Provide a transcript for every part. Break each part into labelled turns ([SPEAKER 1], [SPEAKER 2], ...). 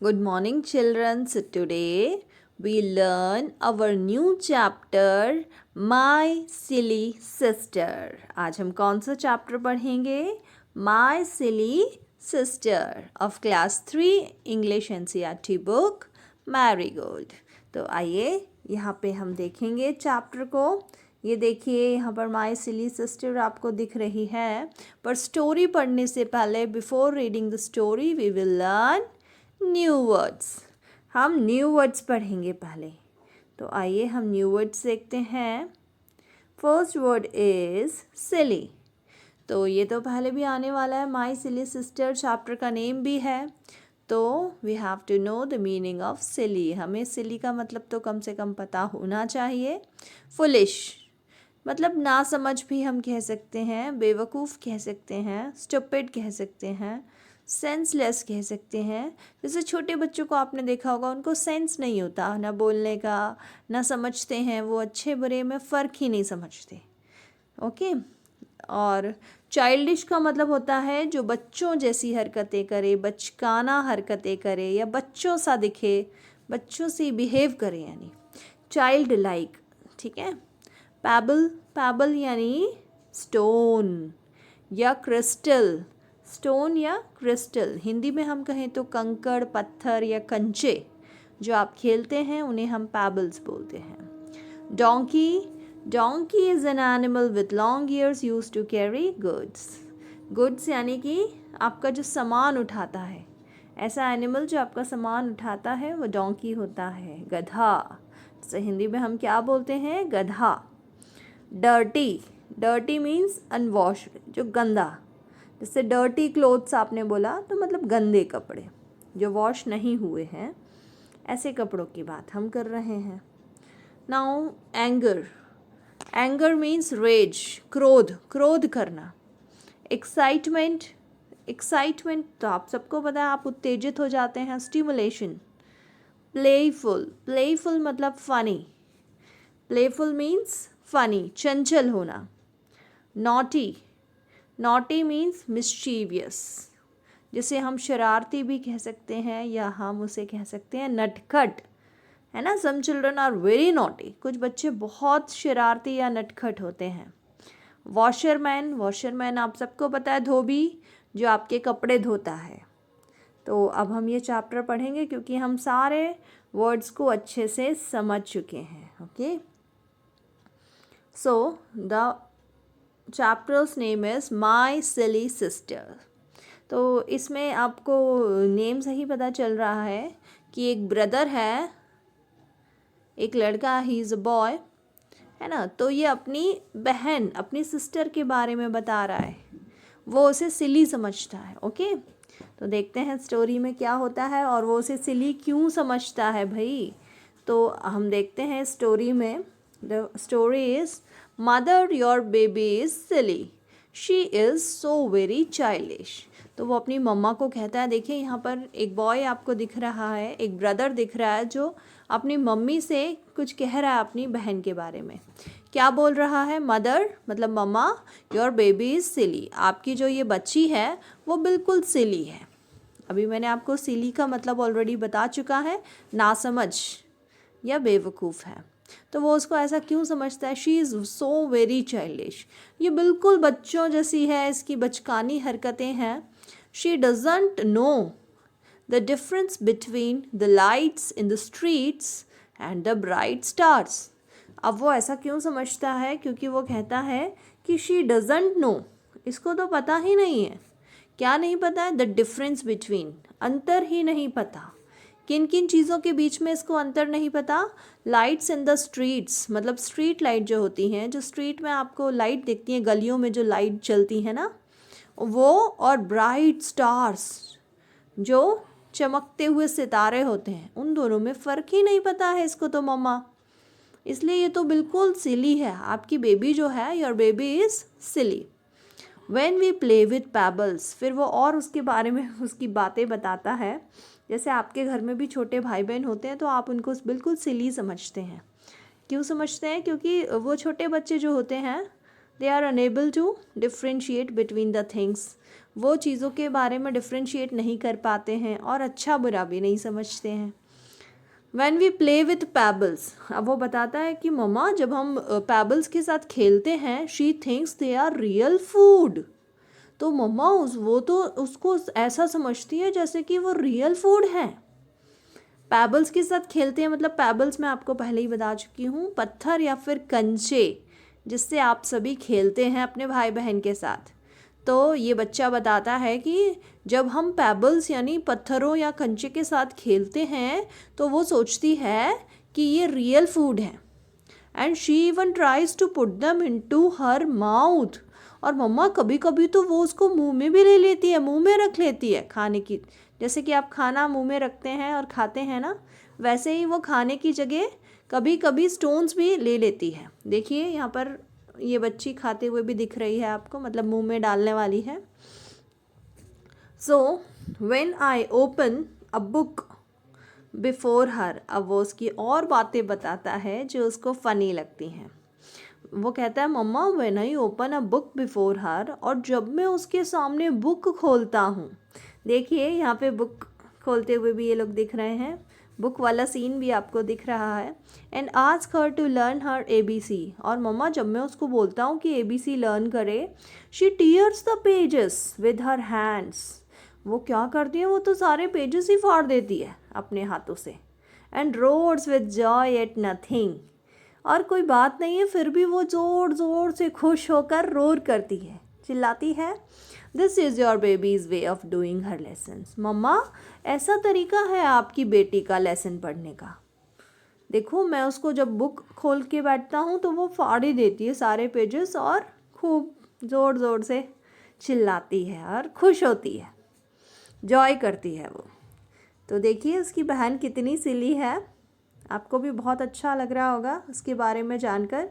[SPEAKER 1] Good morning, children. So today we learn our new chapter, My Silly Sister. आज हम कौन सा chapter पढ़ेंगे? My Silly Sister of Class 3 English NCERT book Marigold. तो आइए यहाँ पे हम देखेंगे चैप्टर को. ये देखिए यहाँ पर माई सिली सिस्टर आपको दिख रही है. पर स्टोरी पढ़ने से पहले before reading the story we will learn new words. हम न्यू वर्ड्स पढ़ेंगे पहले. तो आइए हम न्यू वर्ड्स देखते हैं. First word is silly. तो ये तो पहले भी आने वाला है. माई सिली सिस्टर चैप्टर का नेम भी है. तो we have to know the meaning of silly. हमें सिली का मतलब तो कम से कम पता होना चाहिए. फुलिश मतलब ना समझ भी हम कह सकते हैं, बेवकूफ़ कह सकते हैं, स्टूपिड कह सकते हैं, सेंसलेस कह सकते हैं. जैसे छोटे बच्चों को आपने देखा होगा, उनको सेंस नहीं होता ना बोलने का, ना समझते हैं, वो अच्छे बुरे में फ़र्क ही नहीं समझते. ओके. और चाइल्डिश का मतलब होता है जो बच्चों जैसी हरकतें करे, बचकाना हरकतें करे या बच्चों सा दिखे, बच्चों से बिहेव करे, यानी चाइल्ड लाइक. ठीक है. पैबल, पैबल यानी स्टोन या क्रिस्टल. स्टोन या क्रिस्टल, हिंदी में हम कहें तो कंकड़, पत्थर या कंचे जो आप खेलते हैं उन्हें हम पैबल्स बोलते हैं. Donkey, donkey is an animal with long ears used to carry goods. Goods यानी कि आपका जो सामान उठाता है, ऐसा एनिमल जो आपका सामान उठाता है वो डोंकी होता है. गधा, तो हिंदी में हम क्या बोलते हैं? गधा. डर्टी, डर्टी मीन्स अनवॉश्ड, जो गंदा. जैसे डर्टी क्लोथ्स आपने बोला तो मतलब गंदे कपड़े जो वॉश नहीं हुए हैं, ऐसे कपड़ों की बात हम कर रहे हैं. Now anger, anger means rage, क्रोध, क्रोध करना. एक्साइटमेंट, एक्साइटमेंट तो आप सबको पता है, आप उत्तेजित हो जाते हैं. स्टिमुलेशन. प्लेफुल, प्लेफुल मतलब फनी. प्लेफुल मीन्स फनी, चंचल होना. नॉटी, नॉटी मीन्स मिस्चीवियस, जिसे हम शरारती भी कह सकते हैं या हम उसे कह सकते हैं नटखट, है ना. Some children are very naughty, कुछ बच्चे बहुत शरारती या नटखट होते हैं. वॉशरमैन, वॉशरमैन आप सबको पता है, धोबी जो आपके कपड़े धोता है. तो अब हम ये चैप्टर पढ़ेंगे क्योंकि हम सारे वर्ड्स को अच्छे से समझ चुके हैं. Okay. So the chapters name is my silly sister. तो इसमें आपको नेम से ही पता चल रहा है कि एक ब्रदर है, एक लड़का, ही इज़ अ बॉय, है ना. तो ये अपनी बहन, अपनी सिस्टर के बारे में बता रहा है. वो उसे सिली समझता है. ओके. तो देखते हैं स्टोरी में क्या होता है और वो उसे सिली क्यों समझता है भाई. तो हम देखते हैं स्टोरी में. The story is mother your baby is silly, she is so very childish. तो वो अपनी मम्मा को कहता है. देखिए यहाँ पर एक बॉय आपको दिख रहा है, एक ब्रदर दिख रहा है जो अपनी मम्मी से कुछ कह रहा है अपनी बहन के बारे में. क्या बोल रहा है? मदर मतलब मम्मा, योर बेबी इज़ सिली, आपकी जो ये बच्ची है वो बिल्कुल सिली है. अभी मैंने आपको सिली का मतलब ऑलरेडी बता चुका है, नासमझ या बेवकूफ़ है. तो वो उसको ऐसा क्यों समझता है? She is so very childish, ये बिल्कुल बच्चों जैसी है, इसकी बचकानी हरकतें हैं. She doesn't know the difference between the lights in the streets and the bright stars. अब वो ऐसा क्यों समझता है? क्योंकि वो कहता है कि शी डजंट नो, इसको तो पता ही नहीं है. क्या नहीं पता है? द डिफरेंस बिटवीन, अंतर ही नहीं पता. किन किन चीज़ों के बीच में इसको अंतर नहीं पता? लाइट्स इन द स्ट्रीट्स मतलब स्ट्रीट लाइट जो होती हैं, जो स्ट्रीट में आपको लाइट दिखती हैं, गलियों में जो लाइट चलती है ना, वो, और ब्राइट स्टार्स जो चमकते हुए सितारे होते हैं, उन दोनों में फ़र्क ही नहीं पता है इसको तो मम्मा. इसलिए ये तो बिल्कुल सिली है. आपकी बेबी जो है, your baby is silly. When we play with pebbles, फिर वो और उसके बारे में उसकी बातें बताता है. जैसे आपके घर में भी छोटे भाई बहन होते हैं तो आप उनको बिल्कुल सिली समझते हैं. क्यों समझते हैं? क्योंकि वो छोटे बच्चे जो होते हैं, they are unable to differentiate between the things. वो चीज़ों के बारे में डिफ्रेंशिएट नहीं कर पाते हैं और अच्छा बुरा भी नहीं समझते हैं। When we play with pebbles, अब वो बताता है कि मम्मा जब हम पेबल्स के साथ खेलते हैं, she thinks they are real food। तो मम्मा वो तो उसको ऐसा समझती है जैसे कि वो रियल फूड है। पेबल्स के साथ खेलते हैं मतलब पेबल्स मैं आपको पहले ही बता चुकी हूँ, पत्थर या फिर कंचे जिससे आप सभी खेलते हैं अपने भाई बहन के साथ। तो ये बच्चा बताता है कि जब हम पेबल्स यानी पत्थरों या कंचे के साथ खेलते हैं तो वो सोचती है कि ये रियल फूड है। And she even tries to put them into her mouth. और मम्मा कभी कभी तो वो उसको मुंह में भी ले लेती है, मुंह में रख लेती है खाने की। जैसे कि आप खाना मुंह में रखते हैं और खाते हैं ना, वैसे ही वो खाने की जगह कभी कभी स्टोन्स भी ले लेती है। देखिए यहाँ पर ये बच्ची खाते हुए भी दिख रही है आपको, मतलब मुंह में डालने वाली है। So when I open a book before हर, अब वो उसकी और बातें बताता है जो उसको फ़नी लगती हैं। वो कहता है mamma when I open a book before her, और जब मैं उसके सामने बुक खोलता हूँ। देखिए यहाँ पे बुक खोलते हुए भी ये लोग दिख रहे हैं, बुक वाला सीन भी आपको दिख रहा है। And ask her to learn her ABC, और मम्मा जब मैं उसको बोलता हूँ कि ABC लर्न करे, she tears the pages with her hands. वो क्या करती है, वो तो सारे पेजेस ही फाड़ देती है अपने हाथों से। And roars with joy at nothing, और कोई बात नहीं है फिर भी वो ज़ोर ज़ोर से खुश होकर रोर करती है, चिल्लाती है। This is your baby's way of doing her lessons. Mamma ऐसा तरीका है आपकी बेटी का लेसन पढ़ने का। देखो मैं उसको जब बुक खोल के बैठता हूँ तो वो फाड़ ही देती है सारे पेजेस और खूब ज़ोर ज़ोर से चिल्लाती है और खुश होती है, जॉय करती है वो। तो देखिए उसकी बहन कितनी सिली है, आपको भी बहुत अच्छा लग रहा होगा उसके बारे में जानकर।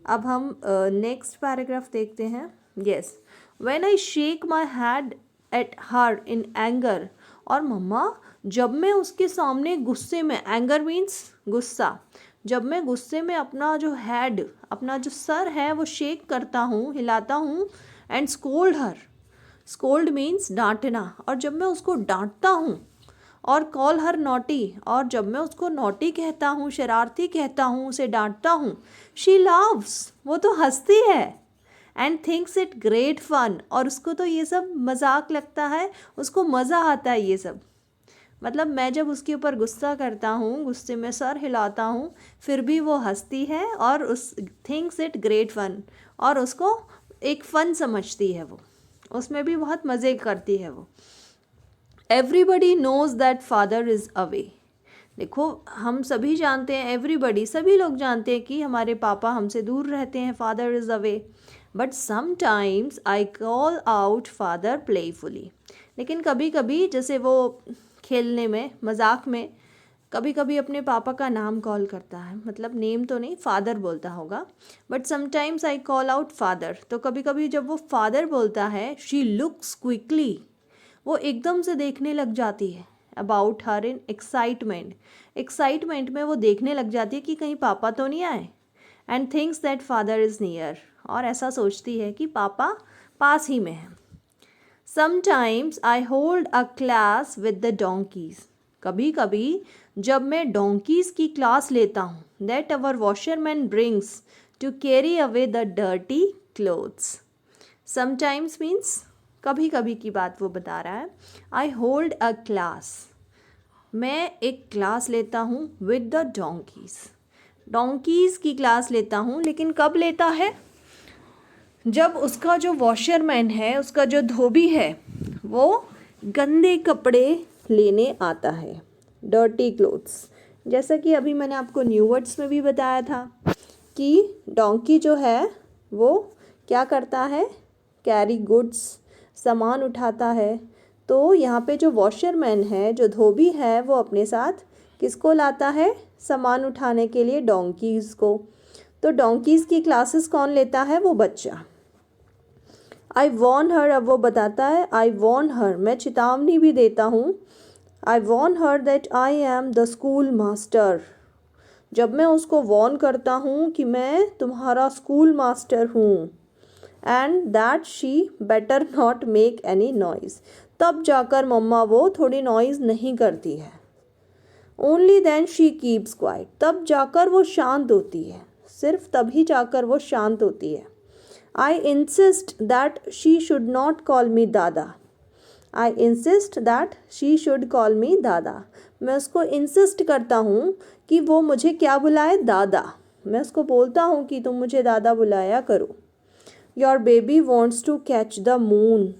[SPEAKER 1] अब हम नेक्स्ट पैराग्राफ देखते हैं। Yes, when I shake my head at her in anger, और मम्मा जब मैं उसके सामने गुस्से में, एंगर मीन्स गुस्सा, जब मैं गुस्से में अपना जो हेड, अपना जो सर है वो शेक करता हूँ, हिलाता हूँ। And scold her, scold means डांटना, और जब मैं उसको डांटता हूँ। और कॉल हर नॉटी, और जब मैं उसको नॉटी कहता हूँ, शरारती कहता हूँ, उसे डांटता हूँ। शी लव्स, वो तो हंसती है। And thinks it great fun, और उसको तो ये सब मजाक लगता है, उसको मज़ा आता है ये सब। मतलब मैं जब उसके ऊपर गुस्सा करता हूँ, गुस्से में सर हिलाता हूँ, फिर भी वो हंसती है और उस थिंक्स इट ग्रेट फन, और उसको एक फ़न समझती है, वो उसमें भी बहुत मज़े करती है वो। Everybody nose that father is away. देखो हम सभी जानते हैं, एवरीबडी सभी लोग जानते हैं कि हमारे पापा हमसे दूर रहते हैं, father is away. But sometimes I call out father playfully, लेकिन कभी कभी जैसे वो खेलने में, मजाक में कभी कभी अपने पापा का नाम कॉल करता है, मतलब नेम तो नहीं, फादर बोलता होगा। But sometimes I call out father, तो कभी कभी जब वो फादर बोलता है, शी लुक्स क्विकली, वो एकदम से देखने लग जाती है। About her in excitement, excitement में वो देखने लग जाती है कि कहीं पापा तो नहीं आए। And thinks that father is near, और ऐसा सोचती है कि पापा पास ही में है। Sometimes I hold a class with the donkeys, कभी कभी जब मैं डोंकीज की क्लास लेता हूँ, that our washerman brings to carry away the dirty clothes. Sometimes means कभी कभी की बात वो बता रहा है। आई होल्ड अ क्लास, मैं एक क्लास लेता हूँ विद द डोंकीज, डोंकीज की क्लास लेता हूँ, लेकिन कब लेता है, जब उसका जो वॉशरमैन है, उसका जो धोबी है, वो गंदे कपड़े लेने आता है, डर्टी क्लोथ्स। जैसा कि अभी मैंने आपको न्यू वर्ड्स में भी बताया था कि डोंकी जो है वो क्या करता है, कैरी गुड्स, सामान उठाता है। तो यहाँ पे जो वॉशरमैन है, जो धोबी है, वो अपने साथ किसको लाता है सामान उठाने के लिए, डोंकीज़ को। तो डोंकीज़ की क्लासेस कौन लेता है, वो बच्चा। आई वॉर्न हर, अब वो बताता है आई वॉर्न हर, मैं चेतावनी भी देता हूँ। I warn her that I am the school master, जब मैं उसको वॉर्न करता हूँ कि मैं तुम्हारा स्कूल मास्टर हूँ। And that she better not make any noise. तब जाकर मम्मा वो थोड़ी नॉइज़ नहीं करती है। Only then she keeps quiet. तब जाकर वो शांत होती है, सिर्फ तभी जाकर वो शांत होती है। I insist that she should not call me dada. I insist that she should call me dada. मैं उसको इंसिस्ट करता हूँ कि वो मुझे क्या बुलाए, दादा। मैं उसको बोलता हूँ कि तुम मुझे दादा बुलाया करो। Your baby wants to catch the moon.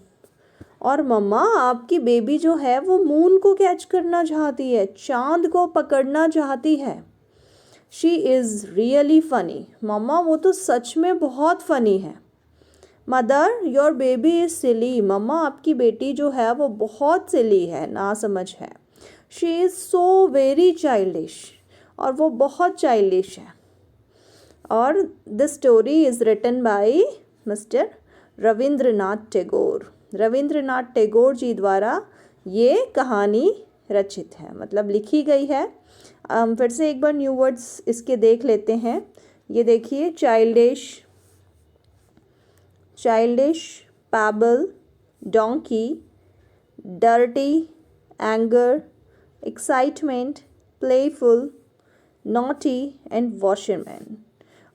[SPEAKER 1] और मम्मा आपकी बेबी जो है वो मून को कैच करना चाहती है, चांद को पकड़ना चाहती है। She is really funny. Mamma वो तो सच में बहुत फ़नी है। Mother your baby is silly. Mamma आपकी बेटी जो है वो बहुत सिली है, नासमझ है। She is so very childish. और वो बहुत चाइल्डिश है। और this story is written by mister Rabindranath Tagore. Rabindranath Tagore ji द्वारा ये कहानी रचित है, मतलब लिखी गई है। फिर से एक बार न्यू वर्ड्स इसके देख लेते हैं। ये देखिए, childish, childish, pebble, donkey, dirty, anger, excitement, playful, naughty and washerman.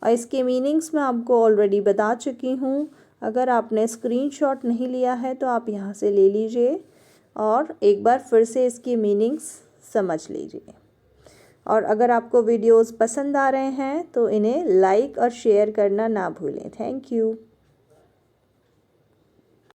[SPEAKER 1] और इसके मीनिंग्स मैं आपको ऑलरेडी बता चुकी हूँ। अगर आपने स्क्रीनशॉट नहीं लिया है तो आप यहाँ से ले लीजिए और एक बार फिर से इसकी मीनिंग्स समझ लीजिए। और अगर आपको वीडियोस पसंद आ रहे हैं तो इन्हें लाइक और शेयर करना ना भूलें। Thank you.